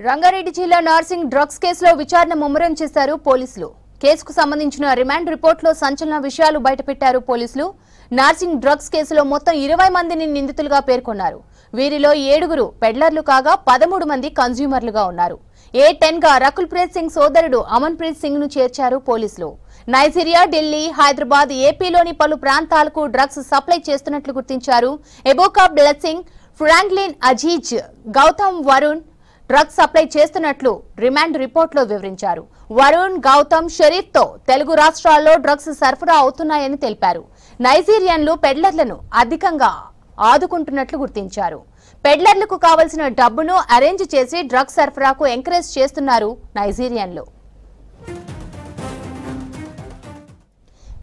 రంగారెడ్డి జిల్లా నార్సింగ్ డ్రగ్స్ కేసులో విచారణ ముమ్మరం చేశారు పోలీసులు. కేసుకు సంబంధించిన రిమాండ్ రిపోర్టులో సంచలన విషయాలు బయటపెట్టారు పోలీసులు. నార్సింగ్ డ్రగ్స్ కేసులో మొత్తం 20 మందిని నిందితులుగా పేర్కొన్నారు. వీరిలో 7 పెడ్లర్లు కాగా 13 మంది కన్స్యూమర్లుగా ఉన్నారు. A10 గా రకుల్ ప్రీత్ సింగ్ సోదరుడు అమన్ ప్రీత్ సింగ్ ను చేర్చారు పోలీసులు. నైజీరియా, ఢిల్లీ, హైదరాబాద్, ఏపీలోని పలు ప్రాంతాలకు డ్రగ్స్ సప్లై చేస్తున్నట్లు గుర్తించారు. Eboka Blessing, Franklin Aziz, Gautam, Varun drugs supply చేస్తున్నట్లు రిమాండ్ రిపోర్టులో వివరించారు. వరుణ్, గౌతమ్, షరీఫ్ తో తెలుగు రాష్ట్రాల్లో డ్రగ్స్ సరఫరా అవుతున్నాయని తెలిపారు. నైజీరియన్లు పెడ్లర్లను అధికంగా ఆదుకుంటున్నట్లు గుర్తించారు. పెడ్లర్లకు కావలసిన డబ్బును అరేంజ్ చేసి డ్రగ్స్ సరఫరాకు ఎంకరేజ్ చేస్తున్నారు నైజీరియన్లు.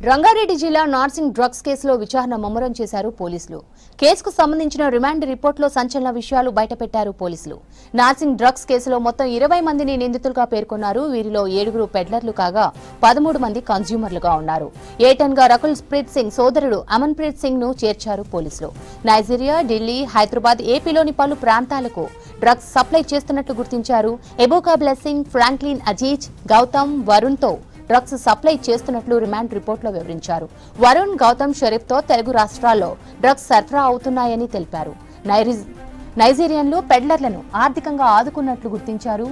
రంగారెడ్డి జిల్లా నార్సింగ్ డ్రగ్స్ కేసులో విచారణ ముమ్మరం చేశారు పోలీసులు. కేసుకు సంబంధించిన రిమాండ్ రిపోర్టులో సంచలన విషయాలు బయటపెట్టారు పోలీసులు. నార్సింగ్ డ్రగ్స్ కేసులో మొత్తం 20 మందిని నిందితులుగా పేర్కొన్నారు. వీరిలో 7 పెడ్లర్లు కాగా 13 మంది కన్స్యూమర్లుగా ఉన్నారు. A10 గా రకుల్ ప్రీత్ సింగ్ సోదరుడు అమన్ ప్రీత్ సింగ్ ను చేర్చారు పోలీసులు. నైజీరియా, ఢిల్లీ, హైదరాబాద్, ఏపీలోని పలు ప్రాంతాలకు డ్రగ్స్ సప్లై చేస్తున్నట్లు గుర్తించారు. Eboka Blessing, Franklin Aziz, Gautam, Varun తో డ్రగ్స్ సప్లై చేస్తున్నట్లు రిమాండ్ రిపోర్టులో వివరించారు. వరుణ్, గౌతమ్, షరీఫ్ తో తెలుగు రాష్ట్రాల్లో డ్రగ్స్ సరఫరా అవుతున్నాయని తెలిపారు. నైజీరియన్లు పెడ్లర్లను ఆర్థికంగా ఆదుకున్నట్లు గుర్తించారు.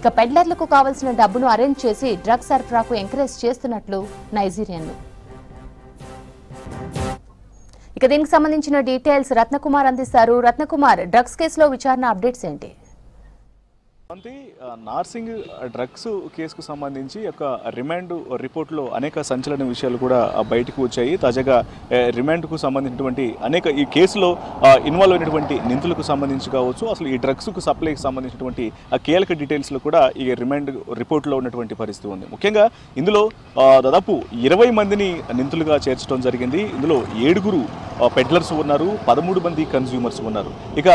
ఇక పెడ్లర్లకు కావలసిన డబ్బును అరేంజ్ చేసి డ్రగ్స్ సరఫరాకు ఎంకరేజ్ చేస్తున్నట్లు నైజీరియన్లు. ఇక దీనికి సంబంధించిన డీటెయిల్స్ రత్నకుమార్ అందిస్తారు. రత్నకుమార్, డ్రగ్స్ కేసులో విచారణ అప్డేట్స్ ఏంటి? నార్సింగ్ డ్రగ్స్ కేసుకు సంబంధించి ఒక రిమాండ్ రిపోర్టులో అనేక సంచలన విషయాలు కూడా బయటకు వచ్చాయి. తాజాగా రిమాండ్కు సంబంధించినటువంటి అనేక ఈ కేసులో ఇన్వాల్వ్ అయినటువంటి నిందితులకు సంబంధించి కావచ్చు, అసలు ఈ డ్రగ్స్కు సప్లైకి సంబంధించినటువంటి కీలక డీటెయిల్స్లో కూడా ఈ రిమాండ్ రిపోర్టులో ఉన్నటువంటి పరిస్థితి ఉంది. ముఖ్యంగా ఇందులో దాదాపు 20 మందిని నిందితులుగా చేర్చడం జరిగింది. ఇందులో 7 పెడ్లర్స్ ఉన్నారు, 13 మంది కన్స్యూమర్స్ ఉన్నారు. ఇక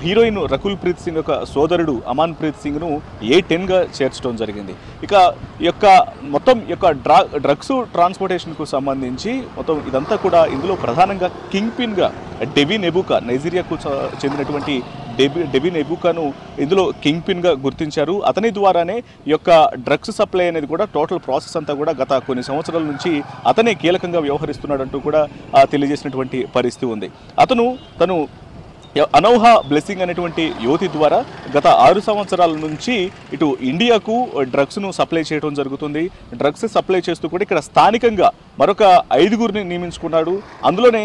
హీరోయిన్ రకుల్ ప్రీత్ సింగ్ యొక్క సోదరుడు అమాన్ ప్రీత్ సింగ్ ను A10 గా చేర్చడం జరిగింది. ఇక ఈ యొక్క మొత్తం యొక్క డ్రగ్స్ ట్రాన్స్పోర్టేషన్ కు సంబంధించి మొత్తం ఇదంతా కూడా ఇందులో ప్రధానంగా కింగ్ పిన్ గా డెవిన్ ఎబుకా, నైజీరియాకు చెందినటువంటి డెవిన్ ఎబుకాను ఇందులో కింగ్ పిన్ గా గుర్తించారు. అతని ద్వారానే ఈ యొక్క డ్రగ్స్ సప్లై అనేది కూడా టోటల్ ప్రాసెస్ అంతా కూడా గత కొన్ని సంవత్సరాల నుంచి అతనే కీలకంగా వ్యవహరిస్తున్నాడంటూ కూడా తెలియజేసినటువంటి పరిస్థితి ఉంది. తను అనౌహా బ్లెస్సింగ్ అనేటువంటి యువతి ద్వారా గత 6 సంవత్సరాల నుంచి ఇటు ఇండియాకు డ్రగ్స్ను సప్లై చేయడం జరుగుతుంది. డ్రగ్స్ సప్లై చేస్తూ కూడా ఇక్కడ స్థానికంగా మరొక 5 నియమించుకున్నాడు. అందులోనే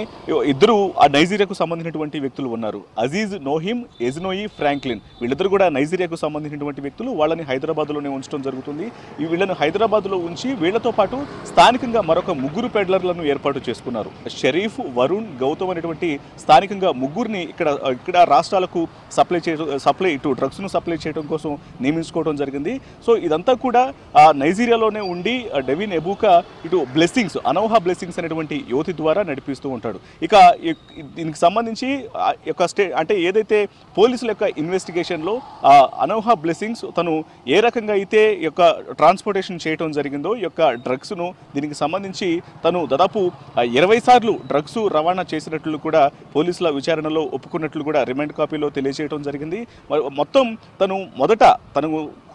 2 ఆ నైజీరియాకు సంబంధించినటువంటి వ్యక్తులు ఉన్నారు. అజీజ్ నోహిమ్, ఎజ్నోయి, ఫ్రాంక్లిన్, వీళ్ళిద్దరు కూడా నైజీరియాకు సంబంధించినటువంటి వ్యక్తులు. వాళ్ళని హైదరాబాద్లోనే ఉంచడం జరుగుతుంది. వీళ్ళను హైదరాబాద్లో ఉంచి వీళ్లతో పాటు స్థానికంగా మరొక 3 పెడ్లర్లను ఏర్పాటు చేసుకున్నారు. షరీఫ్, వరుణ్, గౌతమ్ అనేటువంటి స్థానికంగా 3 ఇక్కడ రాష్ట్రాలకు సప్లై ఇటు డ్రగ్స్ను సప్లై చేయడం కోసం నియమించుకోవడం జరిగింది. సో ఇదంతా కూడా నైజీరియాలోనే ఉండి డెవిన్ ఎబుకా ఇటు బ్లెస్సింగ్స్, అనౌహా బ్లెస్సింగ్స్ అనేటువంటి యువతి ద్వారా నడిపిస్తూ ఉంటాడు. ఇక దీనికి సంబంధించి అంటే ఏదైతే పోలీసుల యొక్క ఇన్వెస్టిగేషన్లో అనౌహా బ్లెస్సింగ్స్ తను ఏ రకంగా అయితే ఈ యొక్క ట్రాన్స్పోర్టేషన్ చేయడం జరిగిందో ఈ యొక్క డ్రగ్స్ను, దీనికి సంబంధించి తను దాదాపు 20 సార్లు డ్రగ్స్ రవాణా చేసినట్లు కూడా పోలీసుల విచారణలో ఒప్పుకున్నట్లు కూడా రిమాండ్ కాపీలో తెలియజేయడం జరిగింది. మొత్తం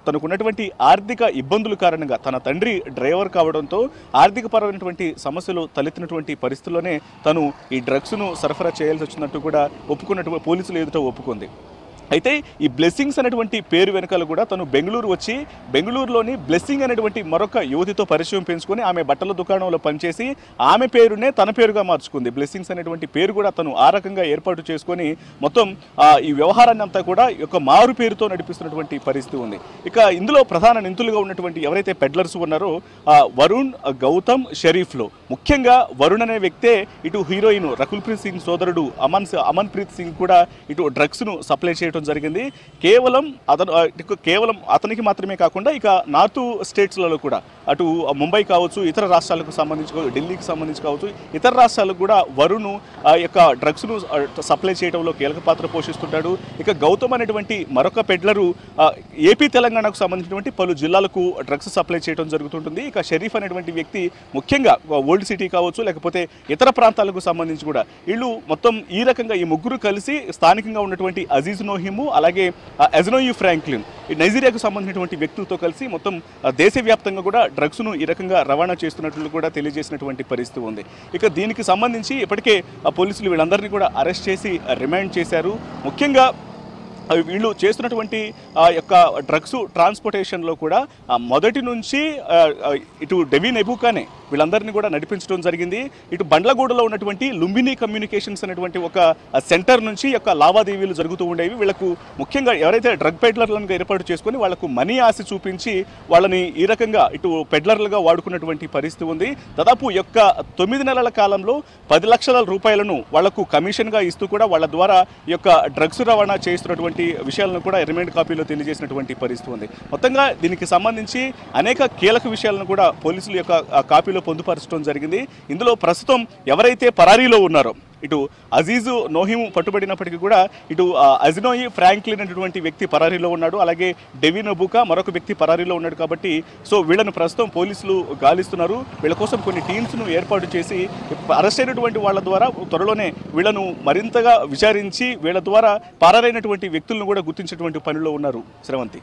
తనకున్నటువంటి ఆర్థిక ఇబ్బందుల కారణంగా తన తండ్రి డ్రైవర్ కావడంతో ఆర్థికపరమైనటువంటి సమస్యలు తలెత్తినటువంటి పరిస్థితుల్లోనే తను ఈ డ్రగ్స్ను సరఫరా చేయాల్సి వచ్చినట్టు కూడా ఒప్పుకున్నట్టు పోలీసులు ఎదుట ఒప్పుకుంది. అయితే ఈ బ్లెస్సింగ్స్ అనేటువంటి పేరు వెనకాల కూడా తను బెంగళూరు వచ్చి బెంగళూరులోని బ్లెస్సింగ్ అనేటువంటి మరొక యువతితో పరిచయం పెంచుకొని ఆమె బట్టల దుకాణంలో పనిచేసి ఆమె పేరునే తన పేరుగా మార్చుకుంది. బ్లెస్సింగ్స్ అనేటువంటి పేరు కూడా తను ఆ రకంగా ఏర్పాటు చేసుకొని మొత్తం ఈ వ్యవహారాన్ని అంతా కూడా ఒక మారు పేరుతో నడిపిస్తున్నటువంటి పరిస్థితి ఉంది. ఇక ఇందులో ప్రధాన నిందితులుగా ఉన్నటువంటి ఎవరైతే పెడ్లర్స్ ఉన్నారో వరుణ్, గౌతమ్, షరీఫ్లో ముఖ్యంగా వరుణ్ అనే వ్యక్తే ఇటు హీరోయిన్ రకుల్ ప్రీత్ సింగ్ సోదరుడు అమన్ ప్రీత్ సింగ్ కూడా ఇటు డ్రగ్స్ను సప్లై చేయడం జరిగింది. కేవలం అతనికి మాత్రమే కాకుండా ఇక నార్త్ స్టేట్స్లలో కూడా అటు ముంబై కావచ్చు, ఇతర రాష్ట్రాలకు సంబంధించి ఢిల్లీకి సంబంధించి కావచ్చు, ఇతర రాష్ట్రాలకు కూడా వరుణ్ యొక్క డ్రగ్స్ను సప్లై చేయడంలో కీలక పాత్ర పోషిస్తుంటాడు. ఇక గౌతమ్ అనేటువంటి మరొక పెడ్లరు ఏపీ, తెలంగాణకు సంబంధించినటువంటి పలు జిల్లాలకు డ్రగ్స్ సప్లై చేయడం జరుగుతుంటుంది. ఇక షరీఫ్ అనేటువంటి వ్యక్తి ముఖ్యంగా ఓల్డ్ సిటీ కావచ్చు, లేకపోతే ఇతర ప్రాంతాలకు సంబంధించి కూడా వీళ్ళు మొత్తం ఈ రకంగా ఈ 3 కలిసి స్థానికంగా ఉన్నటువంటి అజీజ్ నోహిమ్ నోహిము అలాగే అజినోయి ఫ్రాంక్లిన్ ఈ నైజీరియాకు సంబంధించినటువంటి వ్యక్తులతో కలిసి మొత్తం దేశవ్యాప్తంగా కూడా డ్రగ్స్ను ఈ రకంగా రవాణా చేస్తున్నట్లు కూడా తెలియజేసినటువంటి పరిస్థితి ఉంది. ఇక దీనికి సంబంధించి ఇప్పటికే పోలీసులు వీళ్ళందరినీ కూడా అరెస్ట్ చేసి రిమాండ్ చేశారు. ముఖ్యంగా వీళ్ళు చేస్తున్నటువంటి యొక్క డ్రగ్స్ ట్రాన్స్పోర్టేషన్లో కూడా మొదటి నుంచి ఇటు డెవిన్ ఎబుకానే వీళ్ళందరినీ కూడా నడిపించడం జరిగింది. ఇటు బండ్లగూడలో ఉన్నటువంటి లుంబినీ కమ్యూనికేషన్స్ అనేటువంటి ఒక సెంటర్ నుంచి యొక్క లావాదేవీలు జరుగుతూ ఉండేవి. వీళ్ళకు ముఖ్యంగా ఎవరైతే డ్రగ్ పెడ్లర్లను ఏర్పాటు చేసుకొని వాళ్లకు మనీ ఆశ చూపించి వాళ్ళని ఈ రకంగా ఇటు పెడ్లర్లుగా వాడుకున్నటువంటి పరిస్థితి ఉంది. దాదాపు యొక్క 9 నెలల కాలంలో 10 లక్షల రూపాయలను వాళ్లకు కమిషన్గా ఇస్తూ కూడా వాళ్ళ ద్వారా ఈ యొక్క డ్రగ్స్ రవాణా చేస్తున్నటువంటి విషయాలను కూడా రిమాండ్ కాపీలో తెలియజేసినటువంటి పరిస్థితి ఉంది. మొత్తంగా దీనికి సంబంధించి అనేక కీలక విషయాలను కూడా పోలీసుల యొక్క కాపీలో పొందుపరచడం జరిగింది. ఇందులో ప్రస్తుతం ఎవరైతే పరారీలో ఉన్నారో ఇటు అజీజు నోహిము పట్టుబడినప్పటికీ కూడా ఇటు అజినోయి ఫ్రాంక్లిన్ అనేటువంటి వ్యక్తి పరారీలో ఉన్నాడు. అలాగే డెవిన్ ఎబుకా మరొక వ్యక్తి పరారీలో ఉన్నాడు. కాబట్టి సో వీళ్ళను ప్రస్తుతం పోలీసులు గాలిస్తున్నారు. వీళ్ళ కోసం కొన్ని టీమ్స్ను ఏర్పాటు చేసి అరెస్ట్ అయినటువంటి వాళ్ళ ద్వారా త్వరలోనే వీళ్ళను మరింతగా విచారించి వీళ్ళ ద్వారా పరారైనటువంటి వ్యక్తులను కూడా గుర్తించేటువంటి పనిలో ఉన్నారు. శ్రవంతి.